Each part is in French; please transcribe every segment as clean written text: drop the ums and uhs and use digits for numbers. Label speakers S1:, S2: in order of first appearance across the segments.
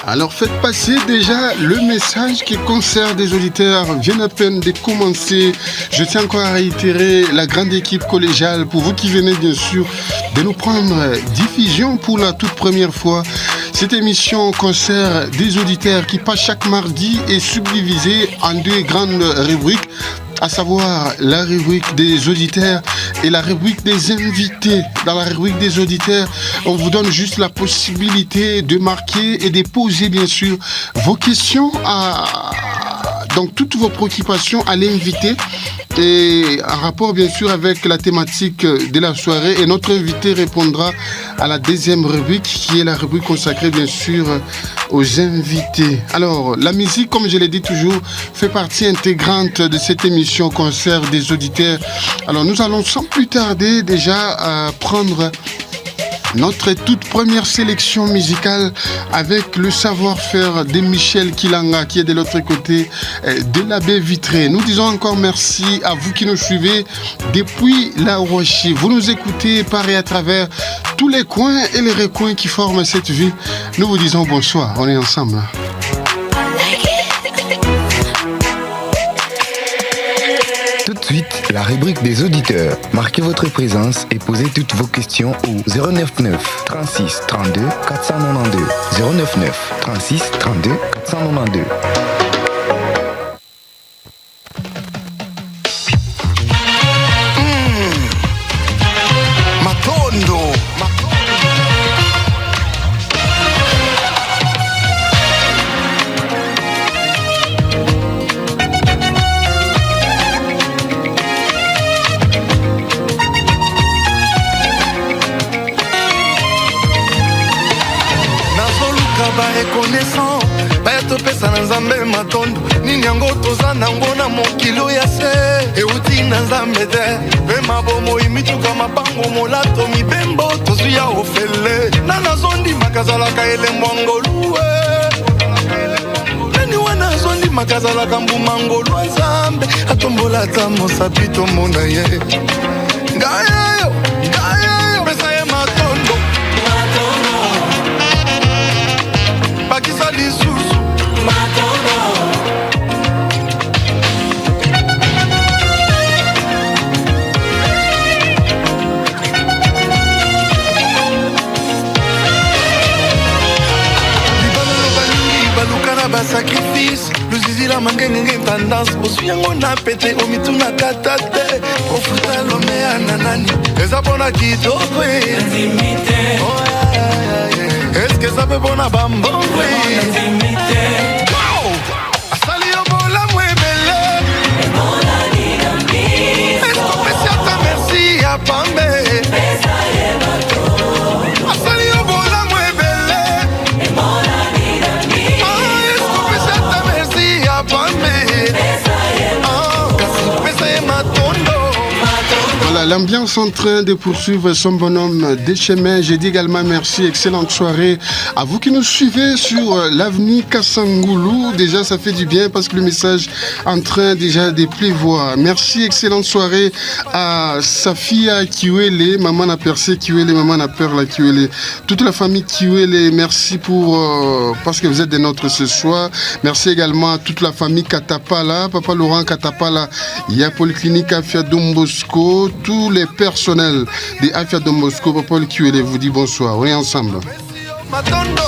S1: Alors faites passer déjà le message qui concerne des auditeurs vient à peine de commencer. Je tiens encore à réitérer la grande équipe collégiale pour vous qui venez bien sûr de nous prendre diffusion pour la toute première fois. Cette émission concerne des auditeurs qui passe chaque mardi est subdivisée en deux grandes rubriques, à savoir la rubrique des auditeurs et la rubrique des invités. Dans la rubrique des auditeurs, on vous donne juste la possibilité de marquer et de poser bien sûr vos questions donc toutes vos préoccupations à l'invité et en rapport bien sûr avec la thématique de la soirée, et notre invité répondra à la deuxième rubrique qui est la rubrique consacrée bien sûr aux invités. Alors la musique, comme je l'ai dit toujours, fait partie intégrante de cette émission concert des auditeurs. Alors nous allons sans plus tarder déjà prendre notre toute première sélection musicale avec le savoir-faire de Michel Kilanga qui est de l'autre côté de la baie vitrée. Nous disons encore merci à vous qui nous suivez depuis La Roche. Vous nous écoutez par et à travers tous les coins et les recoins qui forment cette ville. Nous vous disons bonsoir, on est ensemble.
S2: Tout de suite, la rubrique des auditeurs. Marquez votre présence et posez toutes vos questions au 099 36 32 492. 099 36 32 492.
S3: Matondo. Reconnaissant baya topesa na nzambe matondo nini yango toza nango na mokili ya se euti na nzambe te mpe mabomoi mituka mabango molato mibembo tozwi ya ofele na nazondimaka azalaka elembo ngolue nani wana azondimaka azalaka mbuma ngolu nzambe atombola ata mosapi tomona ye ngayeyo pesa ye matondo bakisa lisusu matondo libalolo balingi baluka na basakrifise luzizila mangengenge tendance oswi yango na pete omitunaka ta te kofuta lomeya na nani eza mpona kitoko est-ce que ça peut bona bambongwe wow asali yo bola mwebele ebola ni gambi est-ce qu'on peut s'attendre merci à pambe asali yo bola mwebele ebola ni gambi est-ce qu'on peut s'attendre merci à pambe kasi pesa ye matondo.
S1: Voilà, l'ambiance en train de poursuivre son bonhomme des chemins. Je dis également merci, excellente soirée à vous qui nous suivez sur l'avenue Kassangoulou. Déjà, ça fait du bien parce que le message est en train déjà de pleuvoir. Merci, excellente soirée à Safia Kiwele, maman n'a percé Kiwele, maman n'a peur la Kiwele. Toute la famille Kiwele, merci parce que vous êtes des nôtres ce soir. Merci également à toute la famille Katapala, papa Laurent Katapala, il y a Polyclinique Afia Don Bosco, tous les personnels de Afia Don Bosco, papa Kiwele vous dit bonsoir. On est ensemble.
S3: Matondo.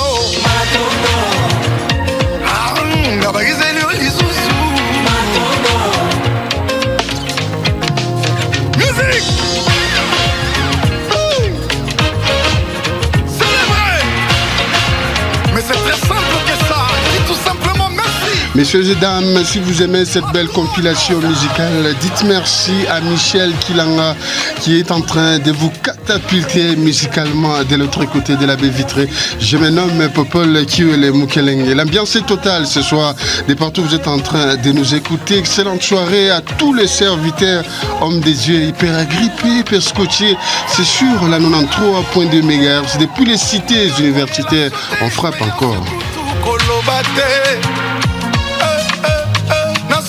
S1: Messieurs et dames, si vous aimez cette belle compilation musicale, dites merci à Michel Kilanga qui est en train de vous catapulter musicalement de l'autre côté de la baie vitrée. Je me nomme Popol Kiwele Mukelenge. L'ambiance est totale ce soir. De partout vous êtes en train de nous écouter. Excellente soirée à tous les serviteurs, hommes des yeux hyper agrippés, hyper scotchés. C'est sûr, la 93.2 MHz. Depuis les cités universitaires, on frappe encore.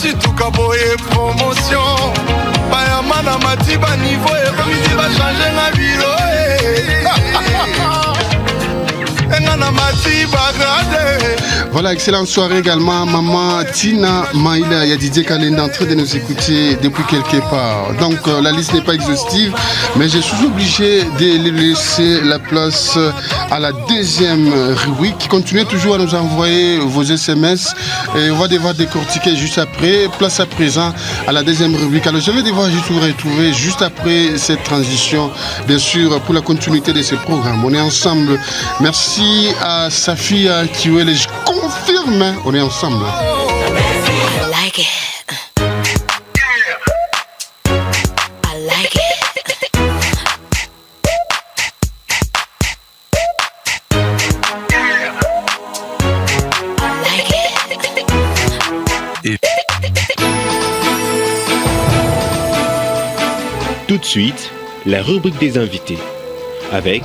S3: Surtout kaboye promotion bayamana matiba niveau et komiti ba changer na biro engana mati bagade.
S1: Voilà, excellente soirée également, maman Tina Maïla. Il y a Didier Kalenda en train de nous écouter depuis quelque part. Donc, la liste n'est pas exhaustive, mais je suis obligé de laisser la place à la deuxième rubrique. Continuez toujours à nous envoyer vos SMS et on va devoir décortiquer juste après. Place à présent à la deuxième rubrique. Alors, je vais devoir juste vous retrouver juste après cette transition, bien sûr, pour la continuité de ce programme. On est ensemble. Merci à Safia Kiwele. Je confirme, hein, on est ensemble.
S4: I like it. I like it.
S5: Tout de suite, la rubrique des invités avec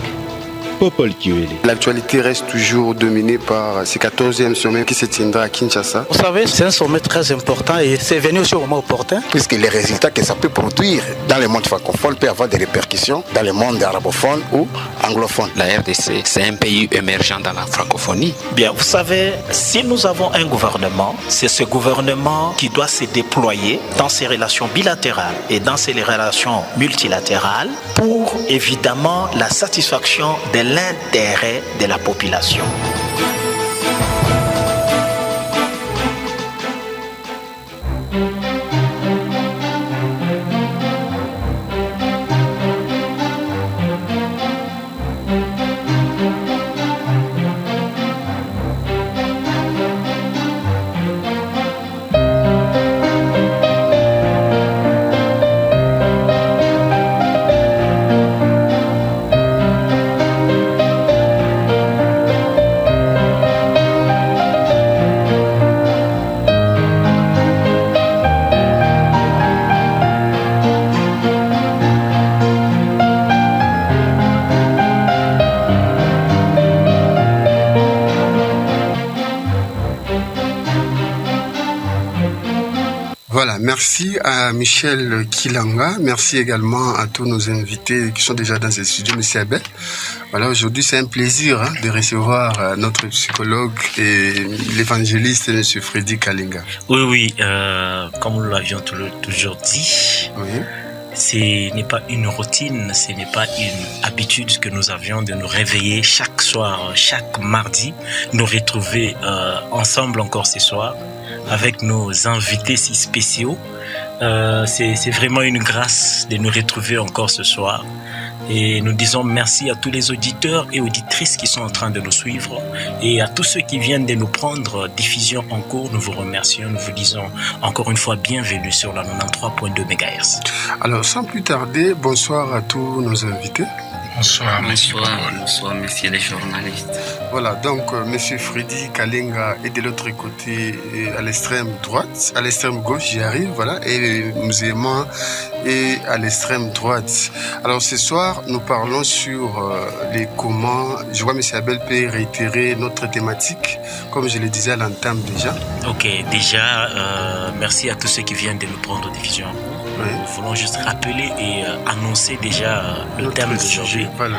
S5: Popol Kiwele.
S6: L'actualité reste toujours dominée par ce 14e sommet qui se tiendra à Kinshasa.
S7: Vous savez, c'est un sommet très important et c'est venu aussi au moment opportun.
S8: Puisque les résultats que ça peut produire dans le monde francophone peuvent avoir des répercussions dans le monde arabophone ou anglophone.
S9: La RDC, c'est un pays émergent dans la francophonie.
S10: Bien, vous savez, si nous avons un gouvernement, c'est ce gouvernement qui doit se déployer dans ses relations bilatérales et dans ses relations multilatérales pour évidemment la satisfaction de l'intérêt de la population.
S1: Voilà, merci à Michel Kilanga, merci également à tous nos invités qui sont déjà dans ce studio, M. Abel. Voilà, aujourd'hui c'est un plaisir de recevoir notre psychologue et l'évangéliste M. Freddy Kalinga.
S10: Oui, comme nous l'avions toujours dit,
S1: Oui.
S10: ce n'est pas une routine, ce n'est pas une habitude que nous avions de nous réveiller chaque soir, chaque mardi, nous retrouver ensemble encore ce soir avec nos invités si spéciaux. C'est vraiment une grâce de nous retrouver encore ce soir. Et nous disons merci à tous les auditeurs et auditrices qui sont en train de nous suivre et à tous ceux qui viennent de nous prendre diffusion en cours. Nous vous remercions, nous vous disons encore une fois bienvenue sur la 93.2 MHz.
S1: Alors sans plus tarder, bonsoir à tous nos invités.
S9: Bonsoir, messieurs les journalistes.
S1: Voilà, donc monsieur Freddy Kalinga est de l'autre côté, à l'extrême droite, à l'extrême gauche, j'y arrive, voilà, et Muséma est à l'extrême droite. Alors ce soir, nous parlons sur les comment. Je vois monsieur Abel peut réitérer notre thématique, comme je le disais à l'entame déjà.
S10: Ok, déjà, merci à tous ceux qui viennent de nous prendre diffusion.
S1: Oui.
S10: Nous voulons juste rappeler et annoncer déjà le thème d'aujourd'hui.
S1: Voilà.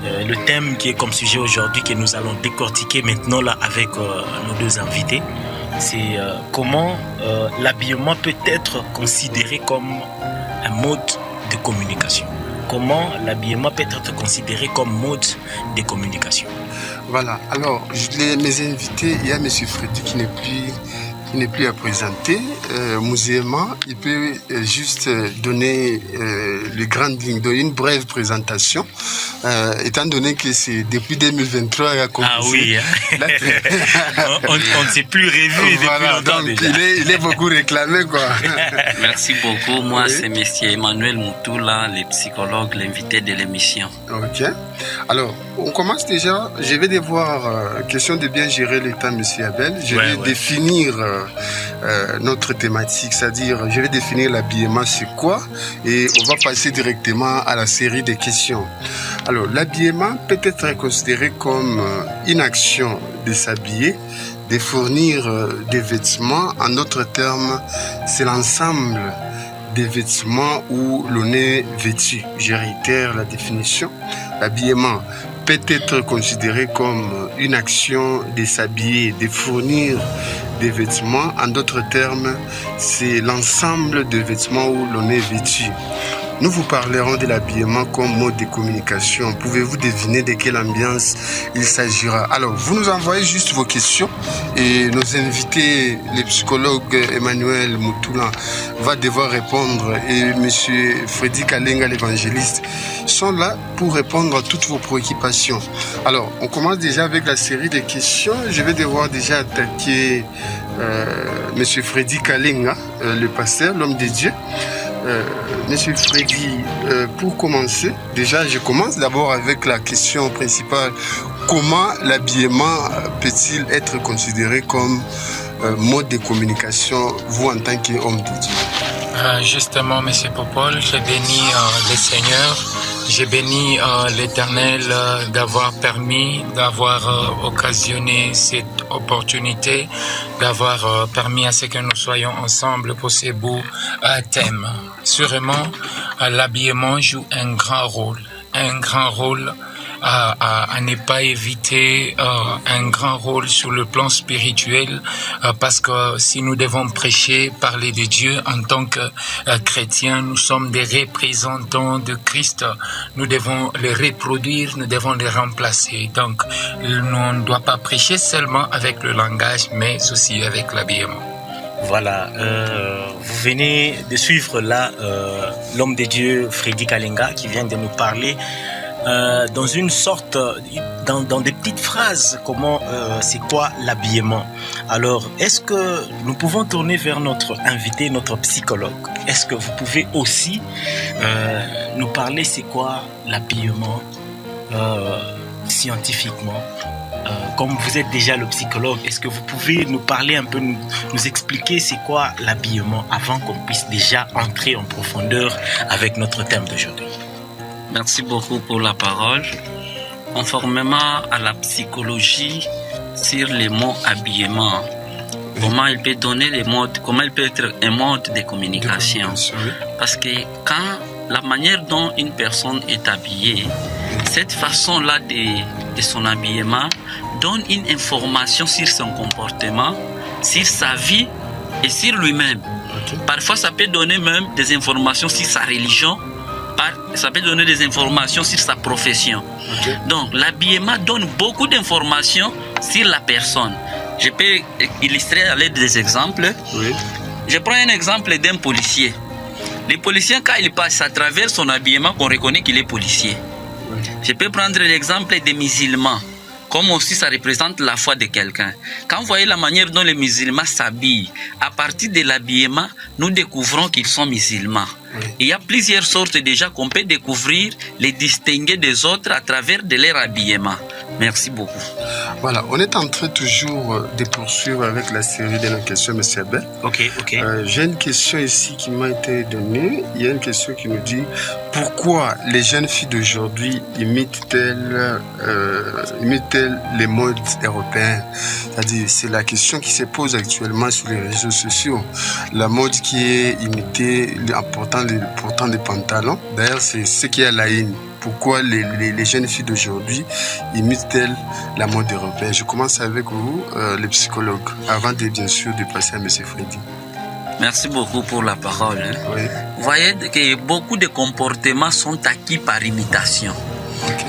S10: Le thème qui est comme sujet aujourd'hui, que nous allons décortiquer maintenant là avec nos deux invités, c'est comment l'habillement peut être considéré comme un mode de communication. Comment l'habillement peut être considéré comme mode de communication.
S1: Voilà, alors mes invités, il y a M. Freddy qui n'est plus à présenter. Muséma, il peut juste donner les grandes lignes, donner une brève présentation, étant donné que c'est depuis 2023 qu'il a commencé.
S10: Ah oui, hein. on ne s'est plus revu
S1: voilà,
S10: depuis longtemps
S1: donc
S10: déjà.
S1: Il est beaucoup réclamé, quoi.
S9: Merci beaucoup. Moi,
S1: Oui.
S9: c'est M. Emmanuel Moutoula, le psychologue, l'invité de l'émission.
S1: Ok. Alors, on commence déjà. Je vais devoir, question de bien gérer le temps, M. Abel. Je vais définir notre thématique, c'est-à-dire, je vais définir l'habillement, c'est quoi, et on va passer directement à la série de questions. Alors, l'habillement peut être considéré comme une action de s'habiller, de fournir des vêtements. En d'autres termes, c'est l'ensemble des vêtements où l'on est vêtu. Je réitère la définition. L'habillement peut être considéré comme une action de s'habiller, de fournir des vêtements. En d'autres termes, c'est l'ensemble de vêtements où l'on est vêtu. Nous vous parlerons de l'habillement comme mode de communication. Pouvez-vous deviner de quelle ambiance il s'agira? Alors, vous nous envoyez juste vos questions et nos invités, le psychologue Emmanuel Moutoula, va devoir répondre et M. Freddy Kalenga, l'évangéliste, sont là pour répondre à toutes vos préoccupations. Alors, on commence déjà avec la série de questions. Je vais devoir déjà attaquer M. Freddy Kalenga, le pasteur, l'homme de Dieu. Monsieur Freddy, pour commencer, déjà je commence d'abord avec la question principale. Comment l'habillement peut-il être considéré comme mode de communication, vous en tant qu'homme de Dieu?
S11: Justement, Monsieur Popol, je bénis le Seigneur, je bénis l'Éternel d'avoir permis, d'avoir occasionné cette opportunité, d'avoir permis à ce que nous soyons ensemble pour ces beaux thèmes. Sûrement, l'habillement joue un grand rôle à ne pas éviter, un grand rôle sur le plan spirituel, parce que si nous devons prêcher, parler de Dieu en tant que chrétiens, nous sommes des représentants de Christ, nous devons les reproduire, nous devons les remplacer. Donc, on ne doit pas prêcher seulement avec le langage, mais aussi avec l'habillement.
S10: Voilà, vous venez de suivre là l'homme de Dieu Freddy Kalenga qui vient de nous parler dans une sorte, dans des petites phrases, comment c'est quoi l'habillement. Alors, est-ce que nous pouvons tourner vers notre invité, notre psychologue? Est-ce que vous pouvez aussi nous parler c'est quoi l'habillement scientifiquement? Comme vous êtes déjà le psychologue, est-ce que vous pouvez nous parler un peu, nous expliquer c'est quoi l'habillement avant qu'on puisse déjà entrer en profondeur avec notre thème d'aujourd'hui?
S9: Merci beaucoup pour la parole. Conformément à la psychologie sur les mots habillement, comment il peut donner les modes, comment il peut être un mode de communication. Parce que quand la manière dont une personne est habillée, cette façon-là de son habillement donne une information sur son comportement, sur sa vie et sur lui-même. Parfois, ça peut donner même des informations sur sa religion, ça peut donner des informations sur sa profession. Donc, l'habillement donne beaucoup d'informations sur la personne. Je peux illustrer à l'aide des exemples. Je prends un exemple d'un policier. Le policier, quand il passe à travers son habillement, on reconnaît qu'il est policier. Je peux prendre l'exemple des musulmans, comme aussi ça représente la foi de quelqu'un. Quand vous voyez la manière dont les musulmans s'habillent, à partir de l'habillement, nous découvrons qu'ils sont musulmans. Il y a plusieurs sortes déjà qu'on peut découvrir, les distinguer des autres à travers de leur habillement. Merci beaucoup.
S1: Voilà, on est en train toujours de poursuivre avec la série de nos questions, M. Abel.
S10: Ok.
S1: J'ai une question ici qui m'a été donnée. Il y a une question qui nous dit pourquoi les jeunes filles d'aujourd'hui imitent-elles les modes européens? C'est-à-dire, c'est la question qui se pose actuellement sur les réseaux sociaux. La mode qui est imitée en portant des pantalons. D'ailleurs, c'est ce qui est à la haine. Pourquoi les jeunes filles d'aujourd'hui imitent-elles la mode européenne? Je commence avec vous, les psychologues, avant bien sûr de passer à M. Freddy.
S9: Merci beaucoup pour la parole. Vous voyez que beaucoup de comportements sont acquis par imitation.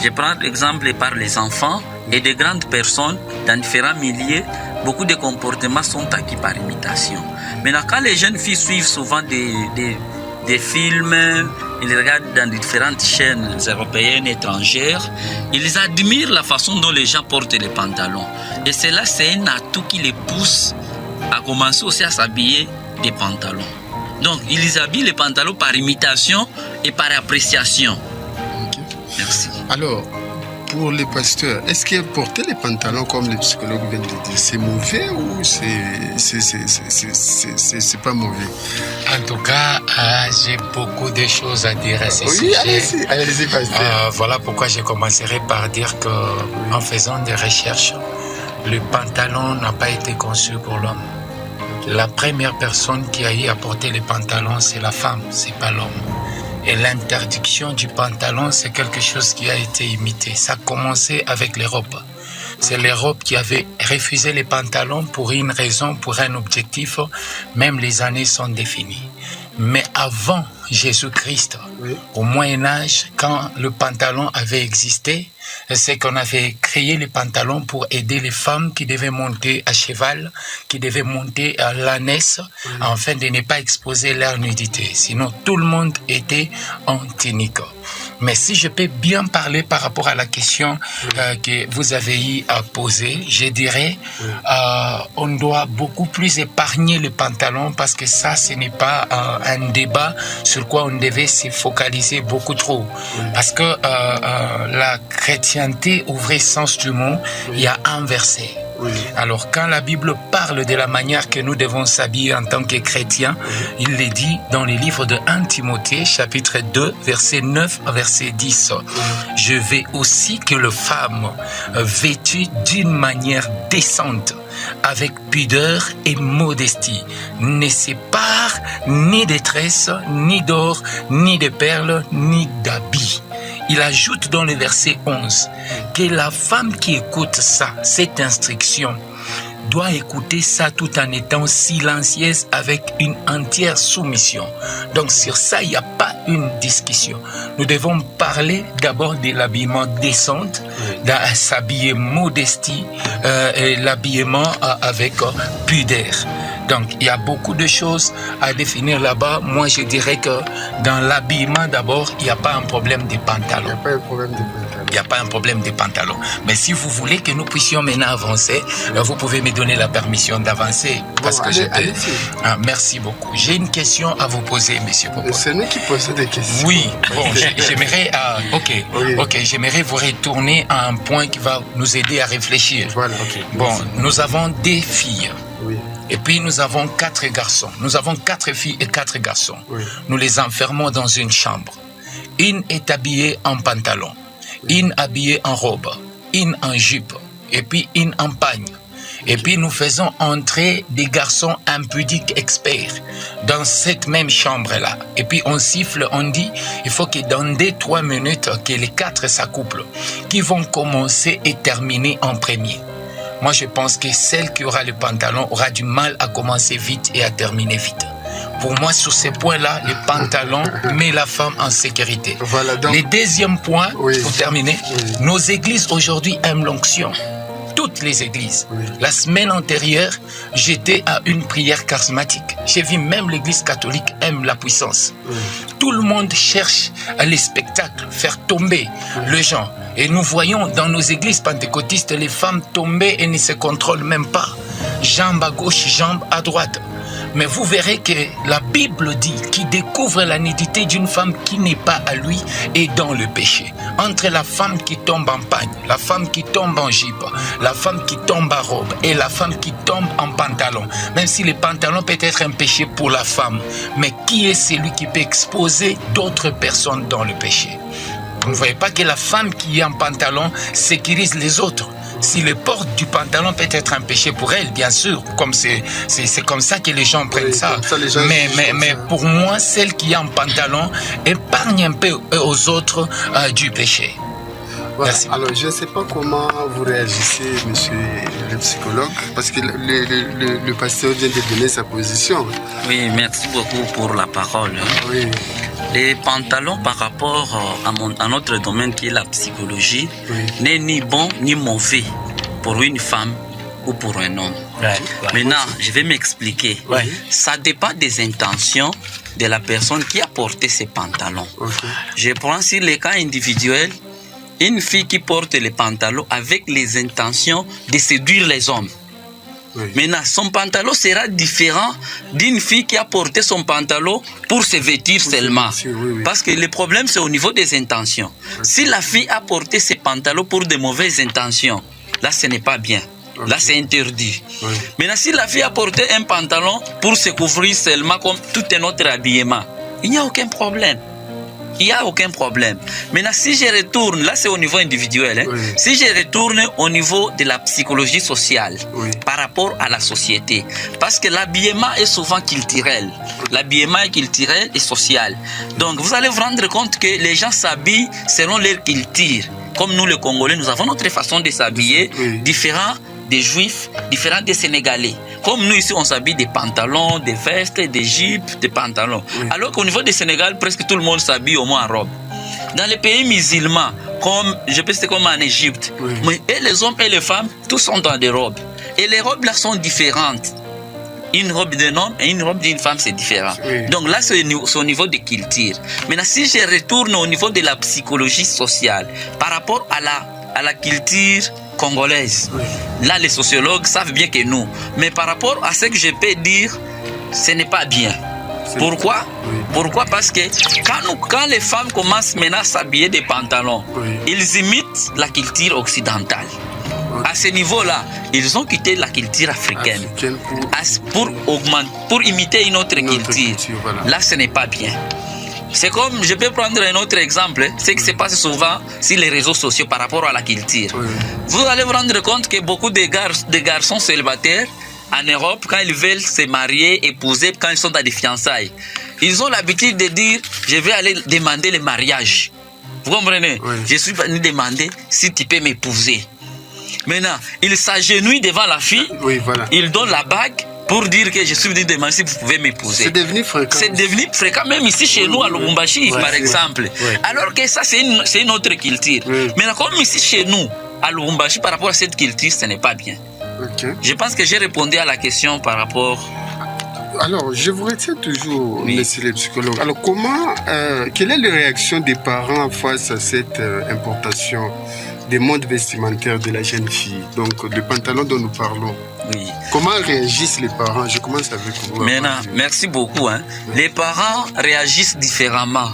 S9: Je prends l'exemple par les enfants et de grandes personnes dans différents milieux. Beaucoup de comportements sont acquis par imitation. Maintenant, quand les jeunes filles suivent souvent des films, ils regardent dans différentes chaînes européennes, étrangères, ils admirent la façon dont les gens portent les pantalons. Et cela, c'est un atout qui les pousse à commencer aussi à s'habiller des pantalons. Donc, ils habillent les pantalons par imitation et par appréciation. Merci.
S1: Alors, pour les pasteurs, est-ce que porter les pantalons comme les psychologues viennent de dire, c'est mauvais ou c'est pas mauvais?
S11: En tout cas, j'ai beaucoup de choses à dire à ce sujet.
S1: Allez-y, pasteur.
S11: Voilà pourquoi je commencerai par dire que, en faisant des recherches, le pantalon n'a pas été conçu pour l'homme. La première personne qui a eu à porter les pantalons, c'est la femme, c'est pas l'homme. Et l'interdiction du pantalon, c'est quelque chose qui a été imité. Ça a commencé avec l'Europe. C'est l'Europe qui avait refusé les pantalons pour une raison, pour un objectif. Même les années sont définies. Mais avant Jésus-Christ, au Moyen-Âge, quand le pantalon avait existé, c'est qu'on avait créé les pantalons pour aider les femmes qui devaient monter à cheval, qui devaient monter à l'ânesse, afin de ne pas exposer leur nudité. Sinon, tout le monde était en tunique. Mais si je peux bien parler par rapport à la question que vous avez eu à poser, je dirais on doit beaucoup plus épargner le pantalon parce que ça, ce n'est pas un débat sur quoi on devait se focaliser beaucoup trop. Parce que la chrétienté, au vrai sens du mot, il y a un verset. Alors, quand la Bible parle de la manière que nous devons s'habiller en tant que chrétiens, il le dit dans les livres de 1 Timothée, chapitre 2, verset 9 à verset 10. Je veux aussi que les femmes vêtues d'une manière décente, avec pudeur et modestie, ne séparent ni de tresses, ni d'or, ni de perles, ni d'habits. Il ajoute dans le verset 11 que la femme qui écoute ça, cette instruction, doit écouter ça tout en étant silencieuse avec une entière soumission. Donc sur ça, il n'y a pas une discussion. Nous devons parler d'abord de l'habillement décent, de s'habiller modestie, et l'habillement avec pudeur. Donc, il y a beaucoup de choses à définir là-bas. Moi, je dirais que dans l'habillement, d'abord, il n'y a pas un problème de pantalon.
S6: Il n'y a pas un problème de pantalon.
S11: Il n'y a pas un problème de pantalon. Mais si vous voulez que nous puissions maintenant avancer, vous pouvez me donner la permission d'avancer. Parce que merci beaucoup. J'ai une question à vous poser, monsieur Popo.
S6: C'est nous qui posons des questions.
S11: Oui. Bon, j'aimerais... j'aimerais vous retourner à un point qui va nous aider à réfléchir.
S6: Voilà.
S11: Bon, nous avons des filles.
S6: Oui.
S11: Et puis nous avons 4 garçons. Nous avons 4 filles et 4 garçons. Nous les enfermons dans une chambre. Une est habillée en pantalon, une habillée en robe, une en jupe, et puis une en pagne. Et puis nous faisons entrer des garçons impudiques experts dans cette même chambre-là. Et puis on siffle, on dit, il faut que dans 2-3 minutes, que les 4 s'accouplent, qui vont commencer et terminer en premier. Moi, je pense que celle qui aura le pantalon aura du mal à commencer vite et à terminer vite. Pour moi, sur ces points-là, le pantalon met la femme en sécurité.
S6: Voilà, donc...
S11: Le deuxième point, pour terminer, nos églises aujourd'hui aiment l'onction. Toutes les églises. La semaine antérieure, j'étais à une prière charismatique. J'ai vu même l'église catholique aime la puissance. Tout le monde cherche les spectacles, faire tomber les gens. Et nous voyons dans nos églises pentecôtistes les femmes tomber et ne se contrôlent même pas. Jambe à gauche, jambe à droite. Mais vous verrez que la Bible dit qu'il découvre la nudité d'une femme qui n'est pas à lui et dans le péché. Entre la femme qui tombe en pagne, la femme qui tombe en jupe, la femme qui tombe en robe et la femme qui tombe en pantalon. Même si le pantalon peut être un péché pour la femme, mais qui est celui qui peut exposer d'autres personnes dans le péché? Vous ne voyez pas que la femme qui est en pantalon sécurise les autres. Si le port du pantalon peut être un péché pour elle, bien sûr, comme c'est comme ça que les gens prennent ça. Mais pour moi, celle qui est en pantalon épargne un peu aux autres du péché.
S6: Voilà. Alors, je ne sais pas comment vous réagissez, monsieur le psychologue, parce que le pasteur vient de donner sa position.
S9: Oui, merci beaucoup pour la parole.
S6: Oui.
S9: Les pantalons par rapport à notre domaine qui est la psychologie n'est ni bon ni mauvais pour une femme ou pour un homme. Maintenant, je vais m'expliquer. Ça dépend des intentions de la personne qui a porté ces pantalons. Je prends sur les cas individuels, une fille qui porte les pantalons avec les intentions de séduire les hommes. Maintenant, son pantalon sera différent d'une fille qui a porté son pantalon pour se vêtir seulement. Parce que le problème, c'est au niveau des intentions. Si la fille a porté ses pantalons pour de mauvaises intentions, là, ce n'est pas bien. Là, c'est interdit. Maintenant, si la fille a porté un pantalon pour se couvrir seulement comme tout un autre habillement, il n'y a aucun problème. il n'y a aucun problème. Maintenant, si je retourne, là c'est au niveau individuel, hein, si je retourne au niveau de la psychologie sociale, par rapport à la société, parce que l'habillement est souvent culturel. L'habillement est culturel et social. Donc, vous allez vous rendre compte que les gens s'habillent selon leur culture. Comme nous, les Congolais, nous avons notre façon de s'habiller différente des Juifs, différente des Sénégalais. Comme nous, ici, on s'habille des pantalons, des vestes, des jupes, des pantalons. Alors qu'au niveau du Sénégal, presque tout le monde s'habille au moins en robe. Dans les pays musulmans, comme, je pense que c'est comme en Égypte, et les hommes et les femmes, tous sont dans des robes. Et les robes là sont différentes. Une robe d'un homme et une robe d'une femme, c'est différent. Donc là, c'est au niveau de culture. Maintenant, si je retourne au niveau de la psychologie sociale, par rapport à la culture congolaise, là, les sociologues savent bien que nous. Mais par rapport à ce que je peux dire, ce n'est pas bien. Pourquoi? Pourquoi? Parce que quand les femmes commencent maintenant à s'habiller des pantalons, ils imitent la culture occidentale. À ce niveau-là, ils ont quitté la culture africaine pour imiter une autre culture. Là, ce n'est pas bien. C'est comme, je peux prendre un autre exemple, ce qui se passe souvent sur les réseaux sociaux par rapport à la culture. Vous allez vous rendre compte que beaucoup de garçons célibataires en Europe, quand ils veulent se marier, épouser, quand ils sont dans des fiançailles, ils ont l'habitude de dire, je vais aller demander le mariage. Vous comprenez? Je suis venu demander si tu peux m'épouser. Maintenant, il s'agenouille devant la fille, il donne la bague pour dire que je suis venu demander si vous pouvez m'épouser.
S6: C'est devenu fréquent.
S9: C'est devenu fréquent, même ici chez nous à Lubumbashi, par exemple. Alors que ça, c'est une autre culture. Maintenant, comme ici chez nous, à Lubumbashi, par rapport à cette culture, ce n'est pas bien. Je pense que j'ai répondu à la question par rapport...
S6: Alors, je vous retiens toujours, monsieur le psychologue. Alors, quelle est la réaction des parents face à cette importation des modes vestimentaires de la jeune fille, donc le pantalon dont nous parlons? Comment réagissent les parents? Je commence avec vous.
S9: Maintenant, merci beaucoup. Les parents réagissent différemment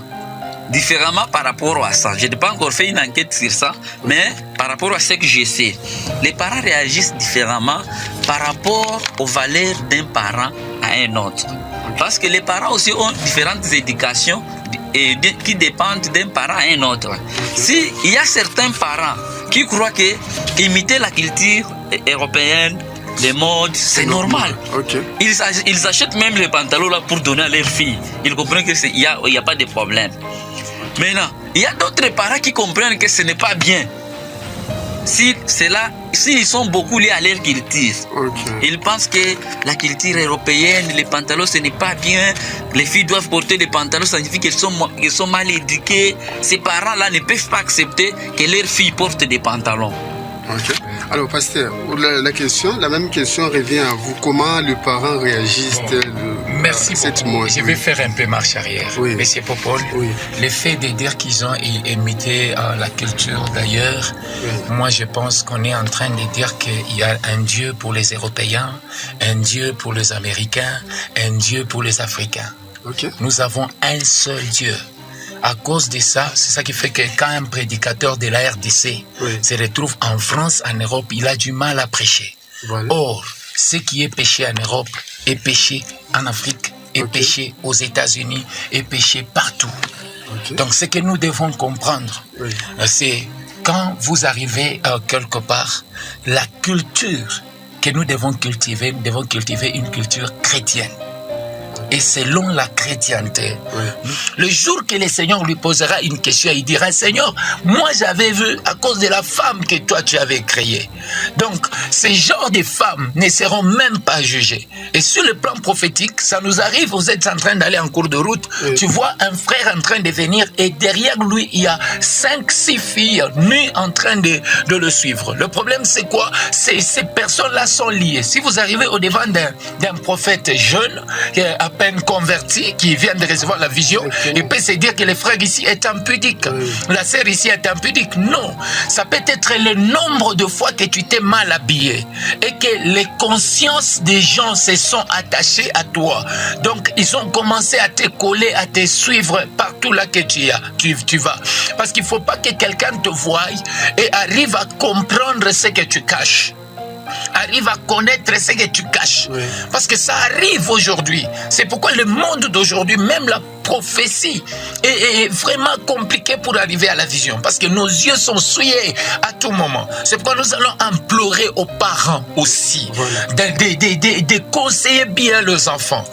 S9: par rapport à ça. Je n'ai pas encore fait une enquête sur ça, mais par rapport à ce que je sais, les parents réagissent différemment par rapport aux valeurs d'un parent à un autre. Parce que les parents aussi ont différentes éducations qui dépendent d'un parent à un autre. S'il y a certains parents qui croient que imiter la culture européenne, les modes, c'est normal. Ils achètent même les pantalons là pour donner à leurs filles. Ils comprennent qu'il n'y a pas de problème. Maintenant, il y a d'autres parents qui comprennent que ce n'est pas bien. S'ils sont beaucoup liés à leur culture, ils pensent que la culture européenne, les pantalons, ce n'est pas bien. Les filles doivent porter des pantalons, ça signifie qu'elles sont mal éduquées. Ces parents-là ne peuvent pas accepter que leurs filles portent des pantalons.
S6: Alors, pasteur, la même question revient à vous. Comment les parents réagissent-ils
S11: Merci beaucoup. Je vais faire un peu marche arrière. Monsieur Popol, le fait de dire qu'ils ont imité la culture d'ailleurs, moi je pense qu'on est en train de dire qu'il y a un Dieu pour les Européens, un Dieu pour les Américains, un Dieu pour les Africains. Nous avons un seul Dieu. À cause de ça, c'est ça qui fait que quand un prédicateur de la RDC se retrouve en France, en Europe, il a du mal à prêcher. Or, ce qui est péché en Europe est péché en Afrique, est péché aux États-Unis, est péché partout. Donc, ce que nous devons comprendre, c'est quand vous arrivez quelque part, la culture que nous devons cultiver une culture chrétienne. Et selon la chrétienté, le jour que le Seigneur lui posera une question, il dira, Seigneur, moi j'avais vu à cause de la femme que toi tu avais créée. Donc, ces genres de femmes ne seront même pas jugées. Et sur le plan prophétique, ça nous arrive, vous êtes en train d'aller en cours de route, tu vois un frère en train de venir et derrière lui, il y a 5-6 filles nues en train de le suivre. Le problème, c'est quoi? Ces personnes-là sont liées. Si vous arrivez au devant d'un prophète jeune, à peine converti, qui vient de recevoir la vision, il peut se dire que le frère ici est impudique, la sœur ici est impudique. Non, ça peut être le nombre de fois que tu t'es mal habillé et que les consciences des gens se sont attachées à toi. Donc, ils ont commencé à te coller, à te suivre partout là que tu vas. Parce qu'il ne faut pas que quelqu'un te voie et arrive à comprendre ce que tu caches. Arrive à connaître ce que tu caches. Parce que ça arrive aujourd'hui. C'est pourquoi le monde d'aujourd'hui, même la prophétie est vraiment compliquée pour arriver à la vision, parce que nos yeux sont souillés à tout moment. C'est pourquoi nous allons implorer aux parents aussi de conseiller bien leurs enfants.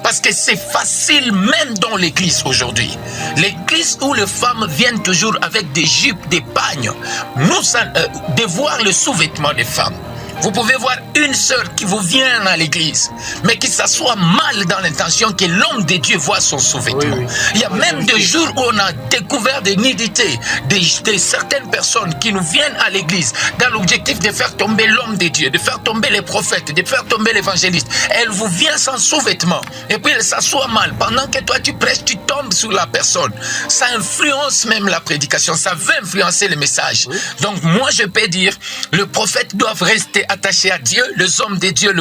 S11: Parce que c'est facile même dans l'église aujourd'hui. L'église où les femmes viennent toujours avec des jupes, des pagnes, de voir le sous-vêtement des femmes. Vous pouvez voir une sœur qui vous vient à l'église, mais qui s'assoit mal dans l'intention que l'homme de Dieu voit son sous-vêtement. Il y a même des jours où on a découvert des nudités de certaines personnes qui nous viennent à l'église dans l'objectif de faire tomber l'homme de Dieu, de faire tomber les prophètes, de faire tomber l'évangéliste. Elle vous vient sans sous-vêtement et puis elle s'assoit mal. Pendant que toi tu prêches, tu tombes sur la personne. Ça influence même la prédication, ça veut influencer le message. Donc moi je peux dire, le prophète doit rester attaché à Dieu, les hommes de Dieu,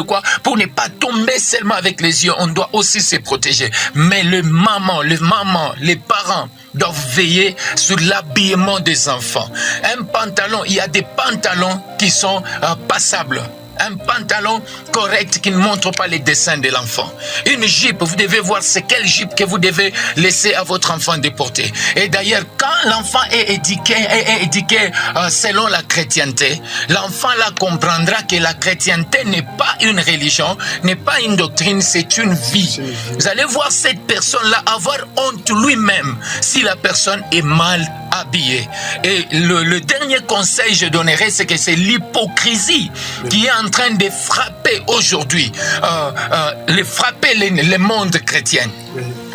S11: pour ne pas tomber seulement avec les yeux, on doit aussi se protéger. Mais les mamans, les parents doivent veiller sur l'habillement des enfants. Un pantalon, il y a des pantalons qui sont passables. Un pantalon correct qui ne montre pas les dessins de l'enfant. Une jupe, vous devez voir c'est quelle jupe que vous devez laisser à votre enfant de porter. Et d'ailleurs, quand l'enfant est éduqué selon la chrétienté, l'enfant là comprendra que la chrétienté n'est pas une religion, n'est pas une doctrine, c'est une vie. Vous allez voir cette personne-là avoir honte lui-même si la personne est mal habillée. Et le dernier conseil que je donnerai, c'est que c'est l'hypocrisie qui est en train de frapper aujourd'hui, le monde chrétien.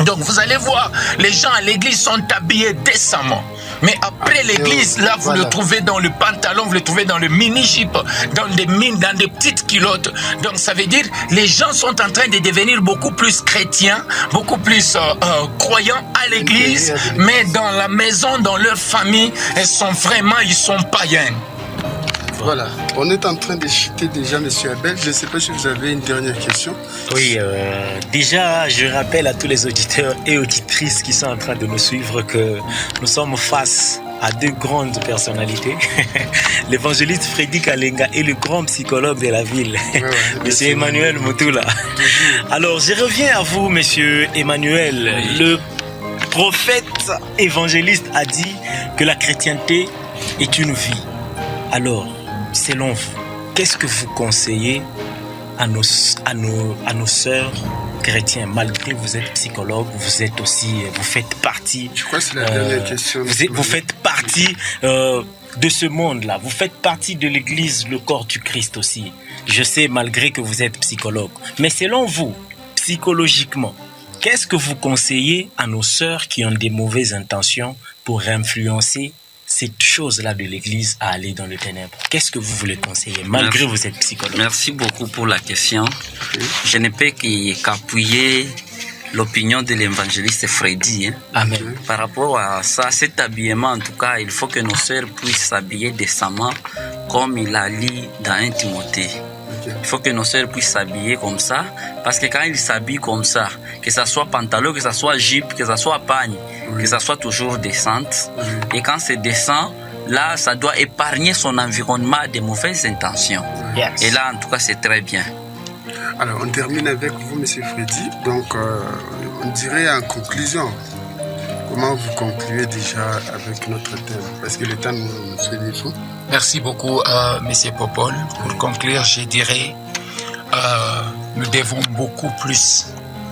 S11: Donc vous allez voir, les gens à l'église sont habillés décemment. Mais après l'église, là, vous le trouvez dans le pantalon, vous le trouvez dans le mini-jupe, dans des petites culottes. Donc ça veut dire, les gens sont en train de devenir beaucoup plus chrétiens, beaucoup plus croyants à l'église, mais dans la maison, dans leur famille, ils sont païens.
S6: Voilà, on est en train de chuter déjà, M. Abel. Je ne sais pas si vous avez une dernière question.
S10: Oui, déjà, je rappelle à tous les auditeurs et auditrices qui sont en train de nous suivre que nous sommes face à deux grandes personnalités. L'évangéliste Frédéric Alenga et le grand psychologue de la ville, M. Emmanuel Mutula. Alors, je reviens à vous, M. Emmanuel. Le prophète évangéliste a dit que la chrétienté est une vie. Alors, selon vous, qu'est-ce que vous conseillez à nos sœurs chrétiens, malgré que vous êtes psychologue, vous faites partie.
S6: Je crois que c'est la dernière question.
S10: Vous faites partie de ce monde-là. Vous faites partie de l'Église, le corps du Christ aussi. Je sais, malgré que vous êtes psychologue. Mais selon vous, psychologiquement, qu'est-ce que vous conseillez à nos sœurs qui ont des mauvaises intentions pour influencer cette chose-là de l'Église à aller dans le ténèbre? Qu'est-ce que vous voulez conseiller, malgré que vous êtes psychologue?
S9: Merci beaucoup pour la question. Je ne peux qu'appuyer l'opinion de l'évangéliste Freddy.
S10: Amen.
S9: Par rapport à ça, cet habillement, en tout cas, il faut que nos sœurs puissent s'habiller décemment, comme il a dit dans 1 Timothée. Il faut que nos sœurs puissent s'habiller comme ça, parce que quand ils s'habillent comme ça, que ça soit pantalon, que ça soit jupe, que ça soit pagne, que ça soit toujours décente. Et quand c'est décent, là, ça doit épargner son environnement des mauvaises intentions.
S10: Yes.
S9: Et là, en tout cas, c'est très bien.
S6: Alors, on termine avec vous, M. Freddy. Donc, on dirait en conclusion, comment vous concluez déjà avec notre thème? Parce que le temps nous fait défaut.
S11: Merci beaucoup, M. Popol. Pour conclure, je dirais, nous devons beaucoup plus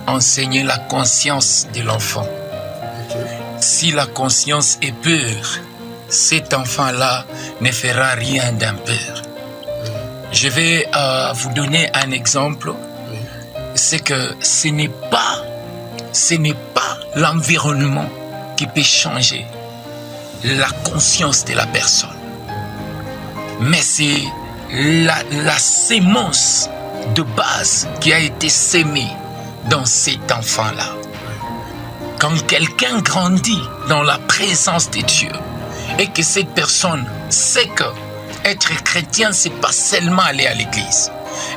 S11: enseigner la conscience de l'enfant. Si la conscience est pure, cet enfant-là ne fera rien d'impur. Je vais vous donner un exemple. C'est que ce n'est pas l'environnement qui peut changer la conscience de la personne. Mais c'est la sémence de base qui a été sémée dans cet enfant-là. Quand quelqu'un grandit dans la présence de Dieu et que cette personne sait que être chrétien, c'est pas seulement aller à l'église.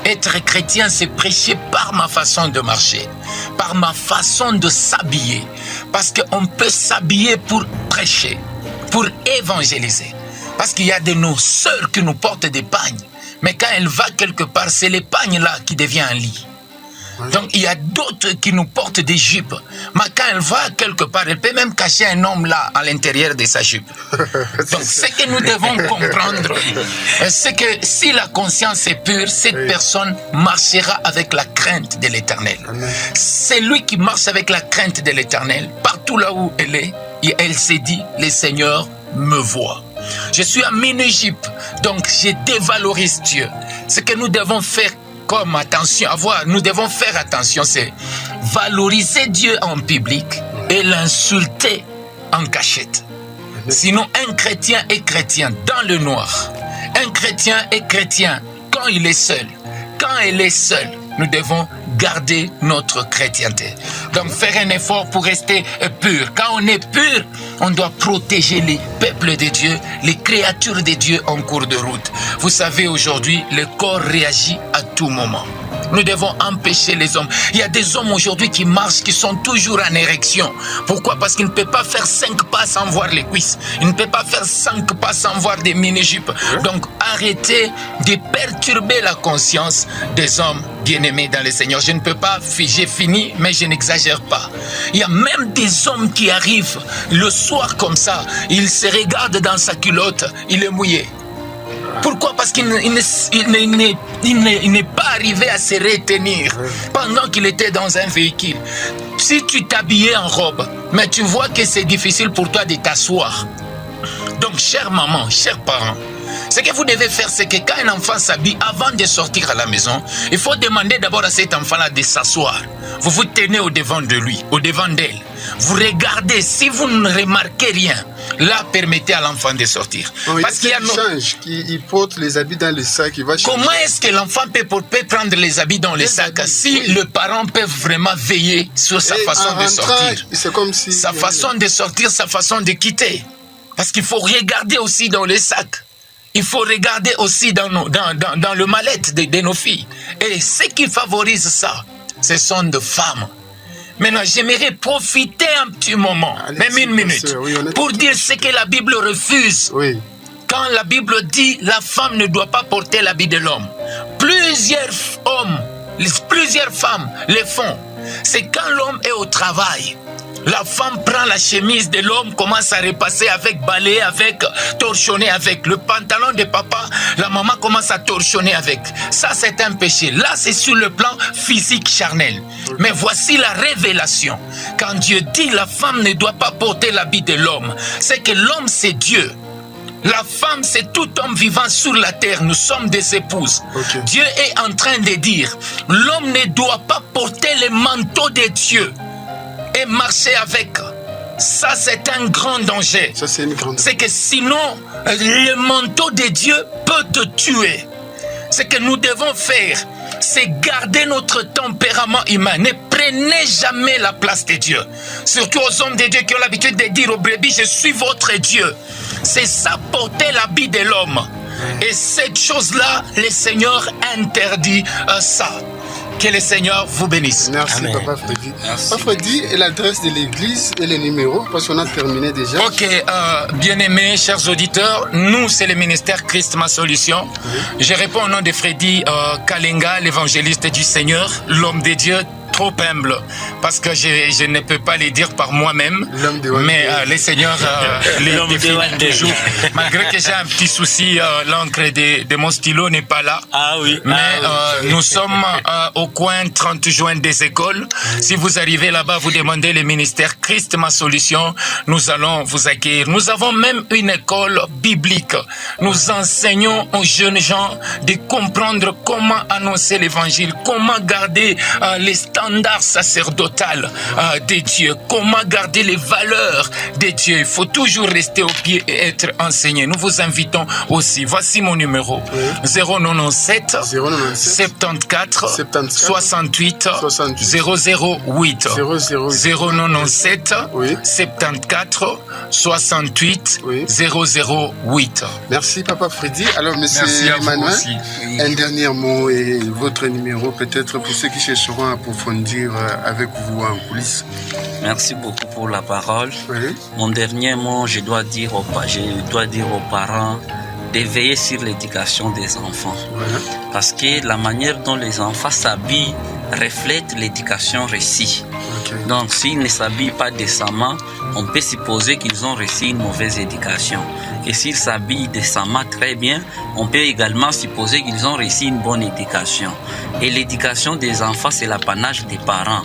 S11: Être chrétien, c'est prêcher par ma façon de marcher, par ma façon de s'habiller. Parce qu'on peut s'habiller pour prêcher, pour évangéliser. Parce qu'il y a de nos sœurs qui nous portent des pagnes. Mais quand elle va quelque part, c'est les pagnes là qui deviennent un lit. Donc il y a d'autres qui nous portent des jupes. Mais quand elle va quelque part, elle peut même cacher un homme là à l'intérieur de sa jupe. Donc ce que nous devons comprendre, c'est que si la conscience est pure, cette personne marchera avec la crainte de l'Éternel. C'est lui qui marche avec la crainte de l'Éternel. Partout là où elle est, et elle s'est dit, le Seigneur me voit. Je suis en Égypte, donc je dévalorise Dieu. Ce que nous devons faire comme attention, nous devons faire attention, c'est valoriser Dieu en public et l'insulter en cachette. Sinon, un chrétien est chrétien dans le noir. Un chrétien est chrétien quand il est seul. Quand elle est seule, nous devons garder notre chrétienté. Donc faire un effort pour rester pur. Quand on est pur, on doit protéger les peuples de Dieu, les créatures de Dieu en cours de route. Vous savez, aujourd'hui, le corps réagit à tout moment. Nous devons empêcher les hommes. Il y a des hommes aujourd'hui qui marchent, qui sont toujours en érection. Pourquoi? Parce qu'ils ne peuvent pas faire 5 pas sans voir les cuisses. Ils ne peuvent pas faire 5 pas sans voir des mini-jupes. Donc arrêtez de perturber la conscience des hommes bien-aimés dans le Seigneur. Je ne peux pas, j'ai fini, mais je n'exagère pas. Il y a même des hommes qui arrivent le soir comme ça. Ils se regardent dans sa culotte, il est mouillé. Pourquoi? Parce qu'il n'est pas arrivé à se retenir pendant qu'il était dans un véhicule. Si tu t'habillais en robe, mais tu vois que c'est difficile pour toi de t'asseoir. Donc, chère maman, chers parents, ce que vous devez faire, c'est que quand un enfant s'habille, avant de sortir à la maison, il faut demander d'abord à cet enfant-là de s'asseoir. Vous vous tenez au-devant de lui, au-devant d'elle. Vous regardez, si vous ne remarquez rien, là, permettez à l'enfant de sortir.
S6: Parce qu'il y a il porte les habits dans le sac, il va changer.
S11: Comment est-ce que l'enfant peut prendre les habits dans le sac si le parent peut vraiment veiller sur sa façon de sortir?
S6: C'est comme si...
S11: Sa façon de sortir, sa façon de quitter. Parce qu'il faut regarder aussi dans le sac. Il faut regarder aussi dans le mallette de nos filles. Et ce qui favorise ça, ce sont des femmes. Maintenant, j'aimerais profiter un petit moment, même une minute, pour dire ce que la Bible refuse.
S6: Oui.
S11: Quand la Bible dit la femme ne doit pas porter l'habit de l'homme, plusieurs hommes, plusieurs femmes le font. C'est quand l'homme est au travail. La femme prend la chemise de l'homme, commence à repasser avec, balayer avec, torchonner avec. Le pantalon de papa, la maman commence à torchonner avec. Ça, c'est un péché. Là, c'est sur le plan physique charnel. Mais voici la révélation. Quand Dieu dit la femme ne doit pas porter l'habit de l'homme, c'est que l'homme, c'est Dieu. La femme, c'est tout homme vivant sur la terre. Nous sommes des épouses. Dieu est en train de dire, l'homme ne doit pas porter le manteau de Dieu et marcher avec. Ça, c'est un grand danger.
S6: Ça, c'est une grande...
S11: C'est que sinon, le manteau de Dieu peut te tuer. Ce que nous devons faire, c'est garder notre tempérament humain. Ne prenez jamais la place de Dieu. Surtout aux hommes de Dieu qui ont l'habitude de dire aux brebis, je suis votre Dieu. C'est ça, porter l'habit de l'homme. Et cette chose-là, le Seigneur interdit ça. Que le Seigneur vous bénisse.
S6: Merci, Amen. Papa Freddy. Papa Freddy, l'adresse de l'église et les numéros, parce qu'on a terminé déjà.
S11: Ok, bien-aimés, chers auditeurs, nous, c'est le ministère Christ Ma Solution. Je réponds au nom de Freddy Kalenga, l'évangéliste du Seigneur, l'homme de Dieu, trop humble, parce que je ne peux pas les dire par moi-même, mais le Seigneur les défie toujours. Malgré que j'ai un petit souci, l'encre de mon stylo n'est pas là. Mais nous sommes au coin 30 juin des écoles. Si vous arrivez là-bas, vous demandez le ministère Christ Ma Solution, nous allons vous accueillir. Nous avons même une école biblique. Nous enseignons aux jeunes gens de comprendre comment annoncer l'évangile, comment garder les standards sacerdotal de Dieu, comment garder les valeurs de Dieu. Il faut toujours rester au pied et être enseigné. Nous vous invitons aussi. Voici mon numéro. 097 74 68 008 097 74 68 008.
S6: Merci Papa Freddy. Alors Monsieur Emmanuel, un dernier mot et votre numéro peut-être pour ceux qui chercheront à approfondir avec vous en coulisses.
S9: Merci beaucoup pour la parole. Mon dernier mot, je dois dire aux parents de veiller sur l'éducation des enfants. Parce que la manière dont les enfants s'habillent reflète l'éducation reçue. Donc s'ils ne s'habillent pas décemment, on peut supposer qu'ils ont reçu une mauvaise éducation. Et s'ils s'habillent décemment très bien, on peut également supposer qu'ils ont reçu une bonne éducation. Et l'éducation des enfants, c'est l'apanage des parents.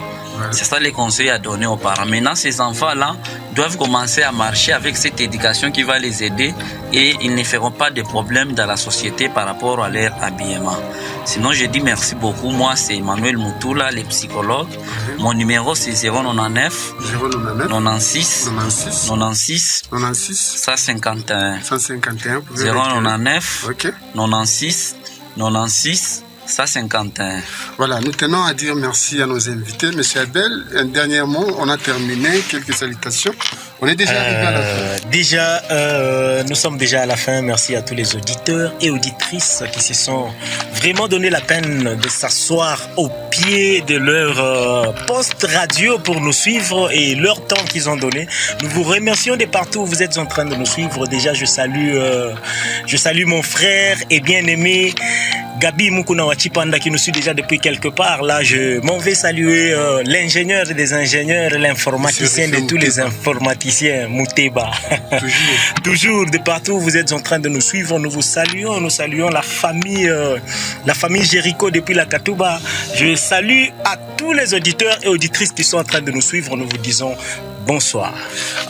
S9: C'est ça les conseils à donner aux parents. Maintenant, ces enfants-là doivent commencer à marcher avec cette éducation qui va les aider et ils ne feront pas de problèmes dans la société par rapport à leur habillement. Sinon, je dis merci beaucoup. Moi, c'est Emmanuel Moutoula, le psychologue. Mon numéro, c'est 099 96 96 151 099 96 96 151.
S6: Voilà, nous tenons à dire merci à nos invités. Monsieur Abel, un dernier mot, on a terminé, quelques salutations. On est déjà arrivé à la fin.
S10: Nous sommes déjà à la fin. Merci à tous les auditeurs et auditrices qui se sont vraiment donné la peine de s'asseoir au pied de leur poste radio pour nous suivre et leur temps qu'ils ont donné. Nous vous remercions de partout où vous êtes en train de nous suivre. Déjà, je salue mon frère et bien-aimé Gabi Mukuna Wachipanda qui nous suit déjà depuis quelque part. Là, je m'en vais saluer l'ingénieur des ingénieurs, l'informaticien de tous les informaticiens, Mouteba. Toujours de partout où vous êtes en train de nous suivre, nous vous saluons. Nous saluons la famille Jéricho depuis la Katouba. Je salue à tous les auditeurs et auditrices qui sont en train de nous suivre. Nous vous disons bonsoir.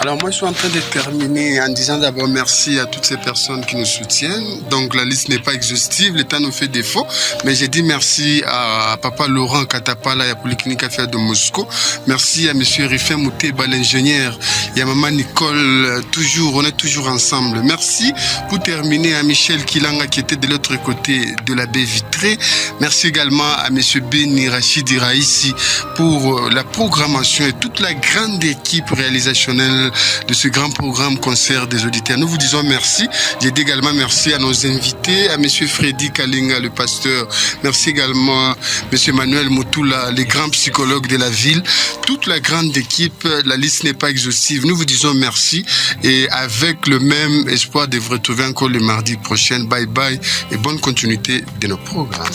S6: Alors moi je suis en train de terminer en disant d'abord merci à toutes ces personnes qui nous soutiennent. Donc la liste n'est pas exhaustive, le temps nous fait défaut, mais j'ai dit merci à papa Laurent Katapala et à Polyclinique Affaires de Moscou. Merci à monsieur Rifin Mouteba l'ingénieur et à maman Nicole, on est toujours ensemble. Merci pour terminer à Michel Kilanga qui était de l'autre côté de la baie vitrée. Merci également à monsieur Beni Rachidi Raïsi pour la programmation et toute la grande équipe réalisationnelle de ce grand programme Concert des auditeurs. Nous vous disons merci. J'ai dit également merci à nos invités, à monsieur Freddy Kalinga, le pasteur. Merci également à monsieur Manuel Moutoula, les grands psychologues de la ville. Toute la grande équipe, la liste n'est pas exhaustive. Nous vous disons merci et avec le même espoir de vous retrouver encore le mardi prochain. Bye bye et bonne continuité de nos programmes.